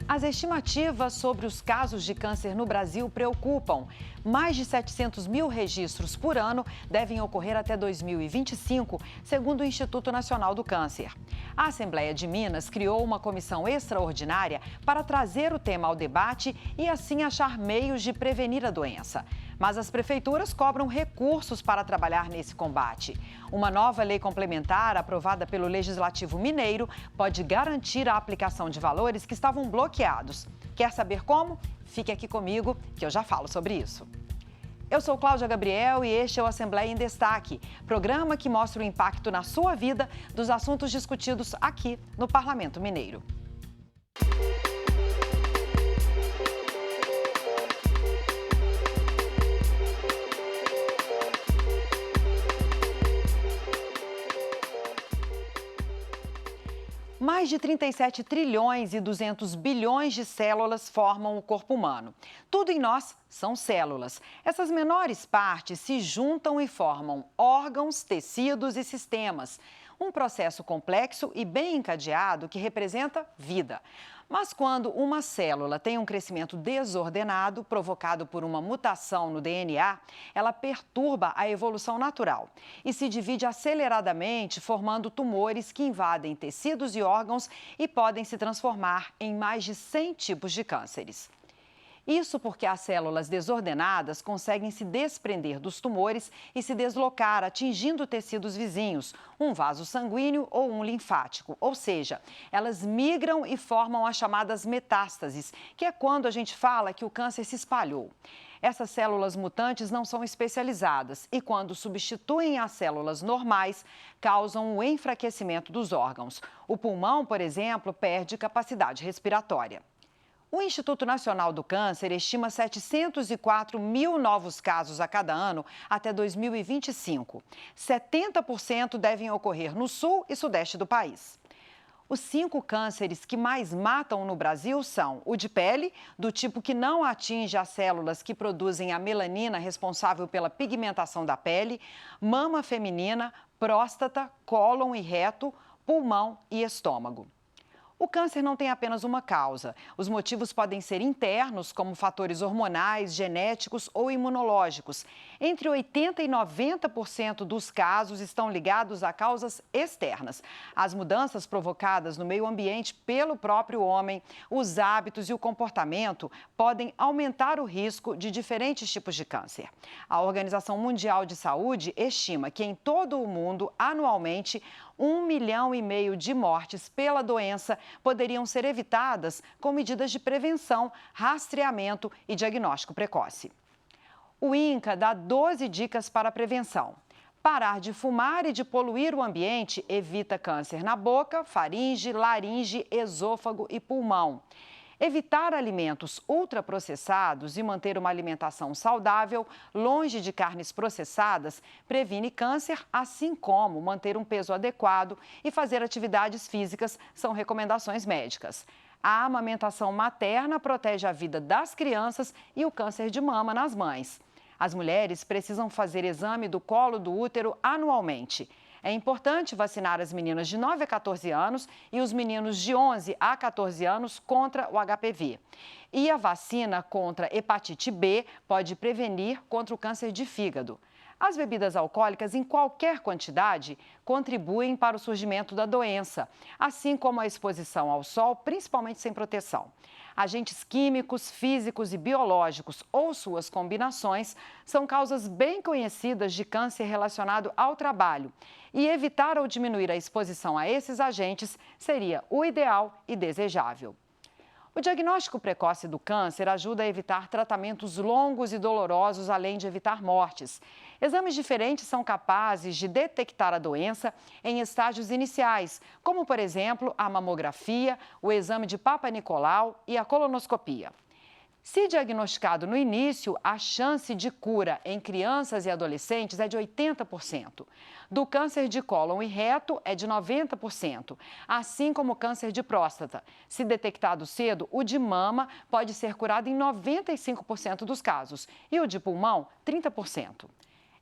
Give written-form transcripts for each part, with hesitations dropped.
As estimativas sobre os casos de câncer no Brasil preocupam. Mais de 700 mil registros por ano devem ocorrer até 2025, segundo o Instituto Nacional do Câncer. A Assembleia de Minas criou uma comissão extraordinária para trazer o tema ao debate e assim achar meios de prevenir a doença. Mas as prefeituras cobram recursos para trabalhar nesse combate. Uma nova lei complementar, aprovada pelo Legislativo Mineiro, pode garantir a aplicação de valores que estavam bloqueados. Quer saber como? Fique aqui comigo, que eu já falo sobre isso. Eu sou Cláudia Gabriel e este é o Assembleia em Destaque, programa que mostra o impacto na sua vida dos assuntos discutidos aqui no Parlamento Mineiro. Mais de 37 trilhões e 200 bilhões de células formam o corpo humano. Tudo em nós são células. Essas menores partes se juntam e formam órgãos, tecidos e sistemas. Um processo complexo e bem encadeado que representa vida. Mas quando uma célula tem um crescimento desordenado, provocado por uma mutação no DNA, ela perturba a evolução natural e se divide aceleradamente, formando tumores que invadem tecidos e órgãos e podem se transformar em mais de 100 tipos de cânceres. Isso porque as células desordenadas conseguem se desprender dos tumores e se deslocar, atingindo tecidos vizinhos, um vaso sanguíneo ou um linfático. Ou seja, elas migram e formam as chamadas metástases, que é quando a gente fala que o câncer se espalhou. Essas células mutantes não são especializadas e, quando substituem as células normais, causam o enfraquecimento dos órgãos. O pulmão, por exemplo, perde capacidade respiratória. O Instituto Nacional do Câncer estima 704 mil novos casos a cada ano até 2025. 70% devem ocorrer no sul e sudeste do país. Os 5 cânceres que mais matam no Brasil são o de pele, do tipo que não atinge as células que produzem a melanina responsável pela pigmentação da pele, mama feminina, próstata, cólon e reto, pulmão e estômago. O câncer não tem apenas uma causa. Os motivos podem ser internos, como fatores hormonais, genéticos ou imunológicos. Entre 80% e 90% dos casos estão ligados a causas externas. As mudanças provocadas no meio ambiente pelo próprio homem, os hábitos e o comportamento podem aumentar o risco de diferentes tipos de câncer. A Organização Mundial de Saúde estima que em todo o mundo, anualmente, 1,5 milhão de mortes pela doença poderiam ser evitadas com medidas de prevenção, rastreamento e diagnóstico precoce. O INCA dá 12 dicas para a prevenção. Parar de fumar e de poluir o ambiente evita câncer na boca, faringe, laringe, esôfago e pulmão. Evitar alimentos ultraprocessados e manter uma alimentação saudável, longe de carnes processadas, previne câncer, assim como manter um peso adequado e fazer atividades físicas são recomendações médicas. A amamentação materna protege a vida das crianças e o câncer de mama nas mães. As mulheres precisam fazer exame do colo do útero anualmente. É importante vacinar as meninas de 9 a 14 anos e os meninos de 11 a 14 anos contra o HPV. E a vacina contra hepatite B pode prevenir contra o câncer de fígado. As bebidas alcoólicas, em qualquer quantidade, contribuem para o surgimento da doença, assim como a exposição ao sol, principalmente sem proteção. Agentes químicos, físicos e biológicos ou suas combinações são causas bem conhecidas de câncer relacionado ao trabalho. E evitar ou diminuir a exposição a esses agentes seria o ideal e desejável. O diagnóstico precoce do câncer ajuda a evitar tratamentos longos e dolorosos, além de evitar mortes. Exames diferentes são capazes de detectar a doença em estágios iniciais, como, por exemplo, a mamografia, o exame de Papa Nicolau e a colonoscopia. Se diagnosticado no início, a chance de cura em crianças e adolescentes é de 80%. Do câncer de cólon e reto é de 90%, assim como o câncer de próstata. Se detectado cedo, o de mama pode ser curado em 95% dos casos e o de pulmão, 30%.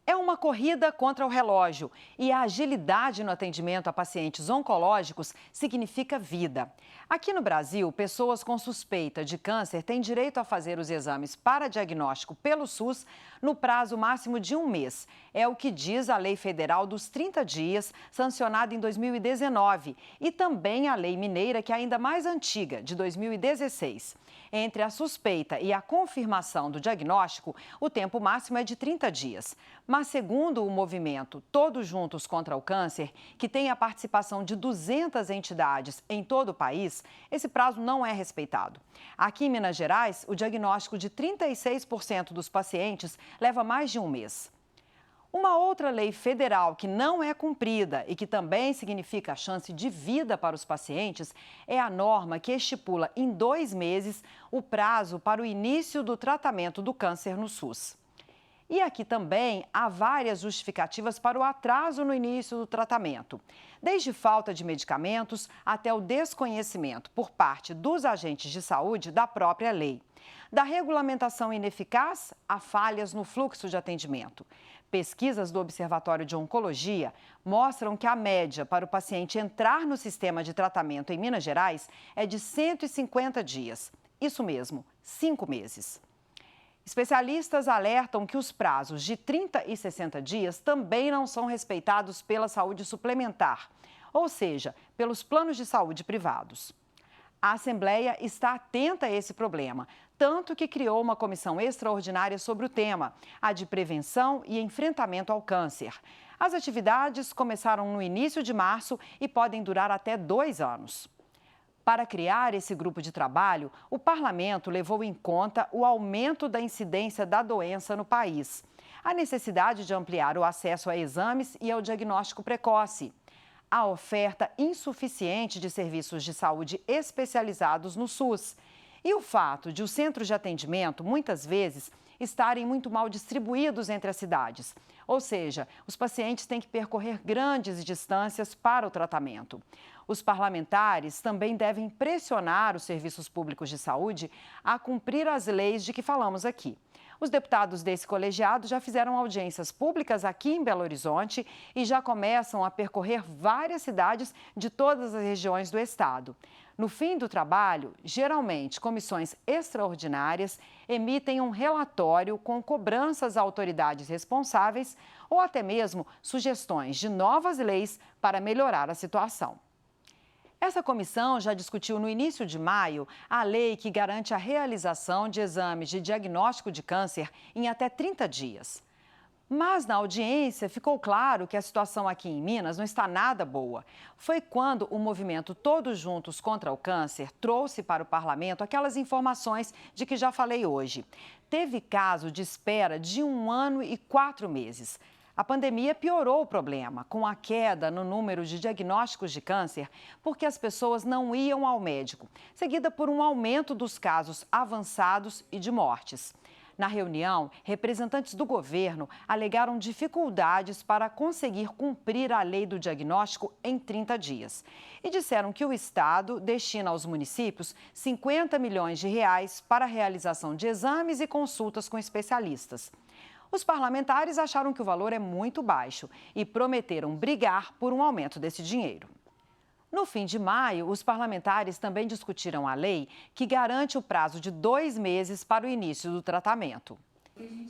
É uma corrida contra o relógio e a agilidade no atendimento a pacientes oncológicos significa vida. Aqui no Brasil, pessoas com suspeita de câncer têm direito a fazer os exames para diagnóstico pelo SUS no prazo máximo de um mês. É o que diz a Lei Federal dos 30 dias, sancionada em 2019, e também a Lei Mineira, que é ainda mais antiga, de 2016. Entre a suspeita e a confirmação do diagnóstico, o tempo máximo é de 30 dias. Mas, segundo o movimento Todos Juntos contra o Câncer, que tem a participação de 200 entidades em todo o país, esse prazo não é respeitado. Aqui em Minas Gerais, o diagnóstico de 36% dos pacientes leva mais de um mês. Uma outra lei federal que não é cumprida e que também significa a chance de vida para os pacientes é a norma que estipula em 2 meses o prazo para o início do tratamento do câncer no SUS. E aqui também há várias justificativas para o atraso no início do tratamento, desde falta de medicamentos até o desconhecimento por parte dos agentes de saúde da própria lei. Da regulamentação ineficaz a falhas no fluxo de atendimento. Pesquisas do Observatório de Oncologia mostram que a média para o paciente entrar no sistema de tratamento em Minas Gerais é de 150 dias. Isso mesmo, 5 meses. Especialistas alertam que os prazos de 30 e 60 dias também não são respeitados pela saúde suplementar, ou seja, pelos planos de saúde privados. A Assembleia está atenta a esse problema, tanto que criou uma comissão extraordinária sobre o tema, a de prevenção e enfrentamento ao câncer. As atividades começaram no início de março e podem durar até 2 anos. Para criar esse grupo de trabalho, o parlamento levou em conta o aumento da incidência da doença no país, a necessidade de ampliar o acesso a exames e ao diagnóstico precoce, a oferta insuficiente de serviços de saúde especializados no SUS e o fato de os centros de atendimento, muitas vezes, estarem muito mal distribuídos entre as cidades. Ou seja, os pacientes têm que percorrer grandes distâncias para o tratamento. Os parlamentares também devem pressionar os serviços públicos de saúde a cumprir as leis de que falamos aqui. Os deputados desse colegiado já fizeram audiências públicas aqui em Belo Horizonte e já começam a percorrer várias cidades de todas as regiões do estado. No fim do trabalho, geralmente, comissões extraordinárias emitem um relatório com cobranças a autoridades responsáveis ou até mesmo sugestões de novas leis para melhorar a situação. Essa comissão já discutiu no início de maio a lei que garante a realização de exames de diagnóstico de câncer em até 30 dias. Mas na audiência ficou claro que a situação aqui em Minas não está nada boa. Foi quando o movimento Todos Juntos contra o Câncer trouxe para o parlamento aquelas informações de que já falei hoje. Teve caso de espera de 1 ano e 4 meses. A pandemia piorou o problema, com a queda no número de diagnósticos de câncer, porque as pessoas não iam ao médico, seguida por um aumento dos casos avançados e de mortes. Na reunião, representantes do governo alegaram dificuldades para conseguir cumprir a lei do diagnóstico em 30 dias. E disseram que o Estado destina aos municípios 50 milhões de reais para a realização de exames e consultas com especialistas. Os parlamentares acharam que o valor é muito baixo e prometeram brigar por um aumento desse dinheiro. No fim de maio, os parlamentares também discutiram a lei que garante o prazo de 2 meses para o início do tratamento.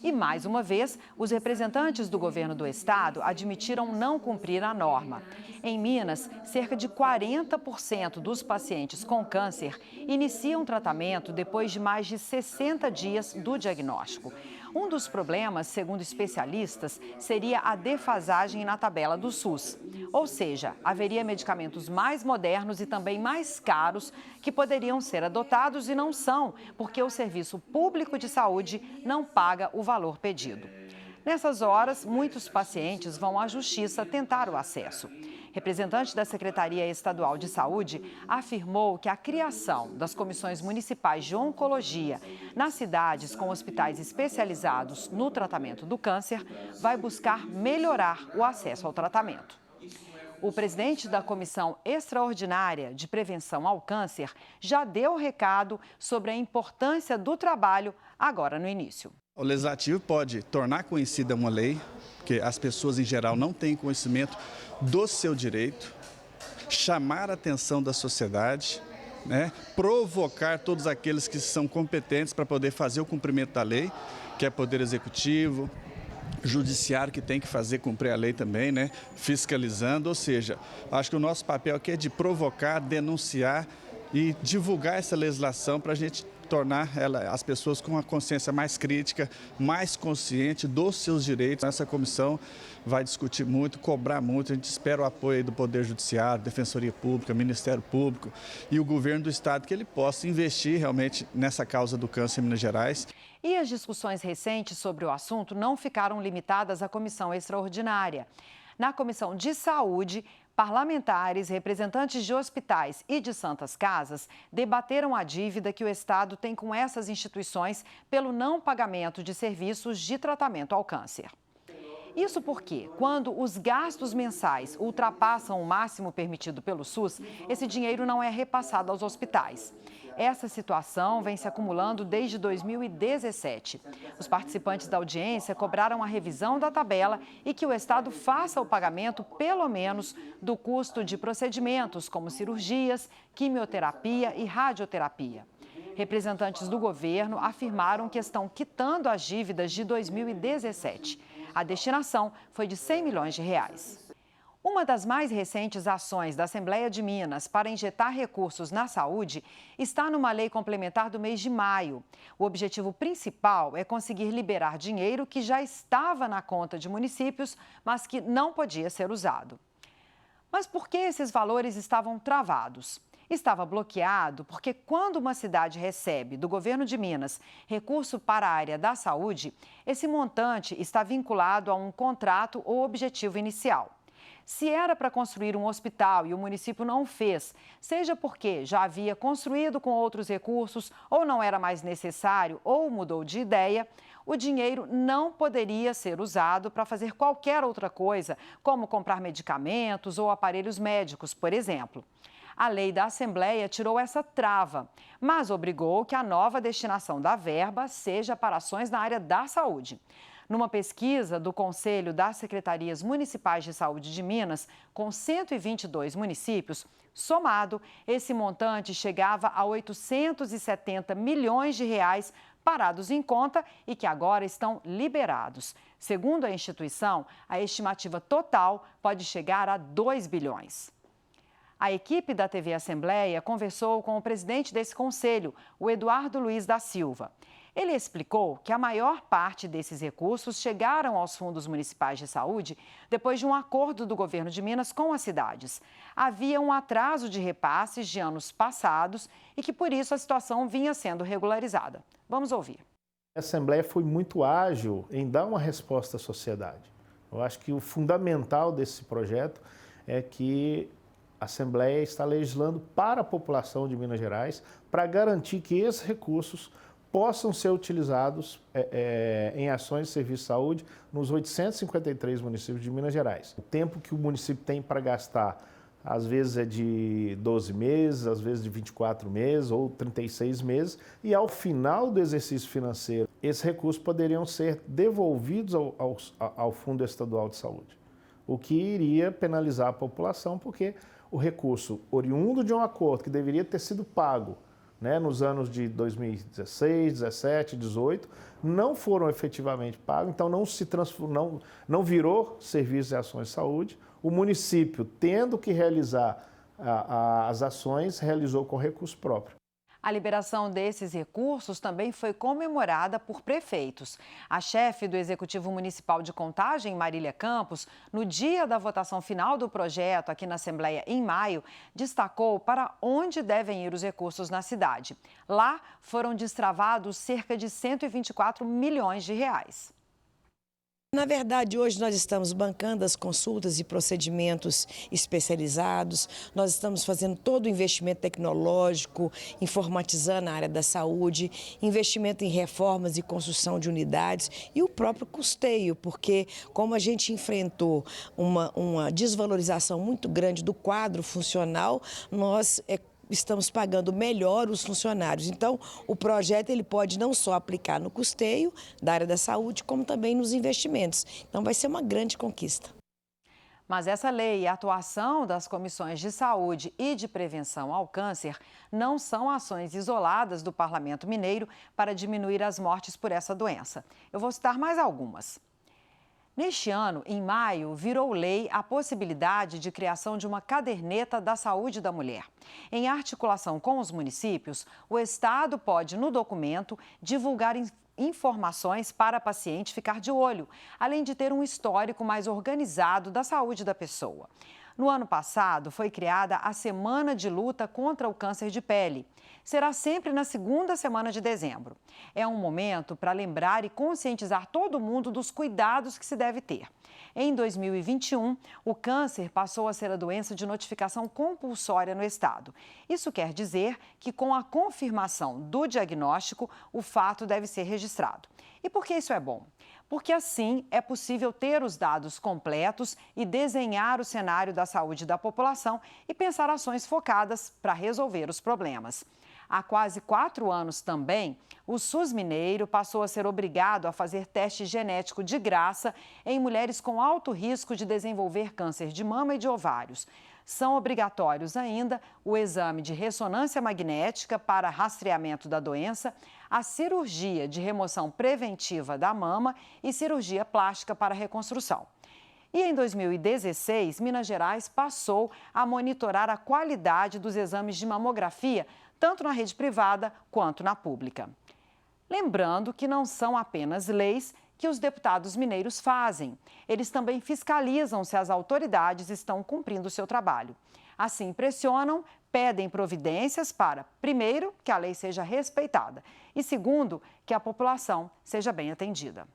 E, mais uma vez, os representantes do governo do estado admitiram não cumprir a norma. Em Minas, cerca de 40% dos pacientes com câncer iniciam tratamento depois de mais de 60 dias do diagnóstico. Um dos problemas, segundo especialistas, seria a defasagem na tabela do SUS. Ou seja, haveria medicamentos mais modernos e também mais caros que poderiam ser adotados e não são, porque o Serviço Público de Saúde não paga o valor pedido. Nessas horas, muitos pacientes vão à justiça tentar o acesso. Representante da Secretaria Estadual de Saúde afirmou que a criação das comissões municipais de oncologia nas cidades com hospitais especializados no tratamento do câncer vai buscar melhorar o acesso ao tratamento. O presidente da Comissão Extraordinária de Prevenção ao Câncer já deu recado sobre a importância do trabalho agora no início. O Legislativo pode tornar conhecida uma lei, porque as pessoas em geral não têm conhecimento do seu direito, chamar a atenção da sociedade, né, provocar todos aqueles que são competentes para poder fazer o cumprimento da lei, que é Poder Executivo, Judiciário, que tem que fazer cumprir a lei também, né, fiscalizando. Ou seja, acho que o nosso papel aqui é de provocar, denunciar e divulgar essa legislação para a gente tornar as pessoas com uma consciência mais crítica, mais consciente dos seus direitos. Essa comissão vai discutir muito, cobrar muito. A gente espera o apoio do Poder Judiciário, Defensoria Pública, Ministério Público e o governo do Estado, que ele possa investir realmente nessa causa do câncer em Minas Gerais. E as discussões recentes sobre o assunto não ficaram limitadas à comissão extraordinária. Na Comissão de Saúde, parlamentares, representantes de hospitais e de santas casas debateram a dívida que o Estado tem com essas instituições pelo não pagamento de serviços de tratamento ao câncer. Isso porque, quando os gastos mensais ultrapassam o máximo permitido pelo SUS, esse dinheiro não é repassado aos hospitais. Essa situação vem se acumulando desde 2017. Os participantes da audiência cobraram a revisão da tabela e que o Estado faça o pagamento, pelo menos, do custo de procedimentos como cirurgias, quimioterapia e radioterapia. Representantes do governo afirmaram que estão quitando as dívidas de 2017. A destinação foi de 100 milhões de reais. Uma das mais recentes ações da Assembleia de Minas para injetar recursos na saúde está numa lei complementar do mês de maio. O objetivo principal é conseguir liberar dinheiro que já estava na conta de municípios, mas que não podia ser usado. Mas por que esses valores estavam travados? Estava bloqueado porque quando uma cidade recebe do governo de Minas recurso para a área da saúde, esse montante está vinculado a um contrato ou objetivo inicial. Se era para construir um hospital e o município não fez, seja porque já havia construído com outros recursos ou não era mais necessário ou mudou de ideia, o dinheiro não poderia ser usado para fazer qualquer outra coisa, como comprar medicamentos ou aparelhos médicos, por exemplo. A lei da Assembleia tirou essa trava, mas obrigou que a nova destinação da verba seja para ações na área da saúde. Numa pesquisa do Conselho das Secretarias Municipais de Saúde de Minas, com 122 municípios, somado, esse montante chegava a 870 milhões de reais parados em conta e que agora estão liberados. Segundo a instituição, a estimativa total pode chegar a 2 bilhões. A equipe da TV Assembleia conversou com o presidente desse conselho, o Eduardo Luiz da Silva. Ele explicou que a maior parte desses recursos chegaram aos fundos municipais de saúde depois de um acordo do governo de Minas com as cidades. Havia um atraso de repasses de anos passados e que, por isso, a situação vinha sendo regularizada. Vamos ouvir. A Assembleia foi muito ágil em dar uma resposta à sociedade. Eu acho que o fundamental desse projeto é que a Assembleia está legislando para a população de Minas Gerais para garantir que esses recursos possam ser utilizados em ações de serviço de saúde nos 853 municípios de Minas Gerais. O tempo que o município tem para gastar, às vezes é de 12 meses, às vezes de 24 meses ou 36 meses, e ao final do exercício financeiro, esses recursos poderiam ser devolvidos ao Fundo Estadual de Saúde, o que iria penalizar a população, porque o recurso oriundo de um acordo que deveria ter sido pago nos anos de 2016, 17, 18, não foram efetivamente pagos, então não virou serviço de ações de saúde. O município, tendo que realizar as ações, realizou com recurso próprio. A liberação desses recursos também foi comemorada por prefeitos. A chefe do Executivo Municipal de Contagem, Marília Campos, no dia da votação final do projeto aqui na Assembleia em maio, destacou para onde devem ir os recursos na cidade. Lá foram destravados cerca de 124 milhões de reais. Na verdade, hoje nós estamos bancando as consultas e procedimentos especializados, nós estamos fazendo todo o investimento tecnológico, informatizando a área da saúde, investimento em reformas e construção de unidades e o próprio custeio, porque como a gente enfrentou uma desvalorização muito grande do quadro funcional, nós estamos pagando melhor os funcionários. Então, o projeto ele pode não só aplicar no custeio da área da saúde, como também nos investimentos. Então, vai ser uma grande conquista. Mas essa lei e a atuação das comissões de saúde e de prevenção ao câncer não são ações isoladas do Parlamento Mineiro para diminuir as mortes por essa doença. Eu vou citar mais algumas. Neste ano, em maio, virou lei a possibilidade de criação de uma caderneta da saúde da mulher. Em articulação com os municípios, o Estado pode, no documento, divulgar informações para a paciente ficar de olho, além de ter um histórico mais organizado da saúde da pessoa. No ano passado, foi criada a Semana de Luta contra o Câncer de Pele. Será sempre na segunda semana de dezembro. É um momento para lembrar e conscientizar todo mundo dos cuidados que se deve ter. Em 2021, o câncer passou a ser a doença de notificação compulsória no estado. Isso quer dizer que, com a confirmação do diagnóstico, o fato deve ser registrado. E por que isso é bom? Porque assim é possível ter os dados completos e desenhar o cenário da saúde da população e pensar ações focadas para resolver os problemas. Há quase 4 anos também, o SUS mineiro passou a ser obrigado a fazer teste genético de graça em mulheres com alto risco de desenvolver câncer de mama e de ovários. São obrigatórios ainda o exame de ressonância magnética para rastreamento da doença, a cirurgia de remoção preventiva da mama e cirurgia plástica para reconstrução. E em 2016, Minas Gerais passou a monitorar a qualidade dos exames de mamografia, tanto na rede privada quanto na pública. Lembrando que não são apenas leis que os deputados mineiros fazem. Eles também fiscalizam se as autoridades estão cumprindo o seu trabalho. Assim, pressionam, pedem providências para, primeiro, que a lei seja respeitada e, segundo, que a população seja bem atendida.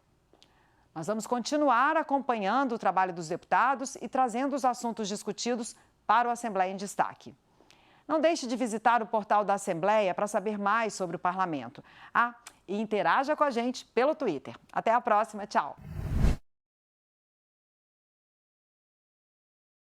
Nós vamos continuar acompanhando o trabalho dos deputados e trazendo os assuntos discutidos para o Assembleia em Destaque. Não deixe de visitar o portal da Assembleia para saber mais sobre o Parlamento. E interaja com a gente pelo Twitter. Até a próxima, tchau!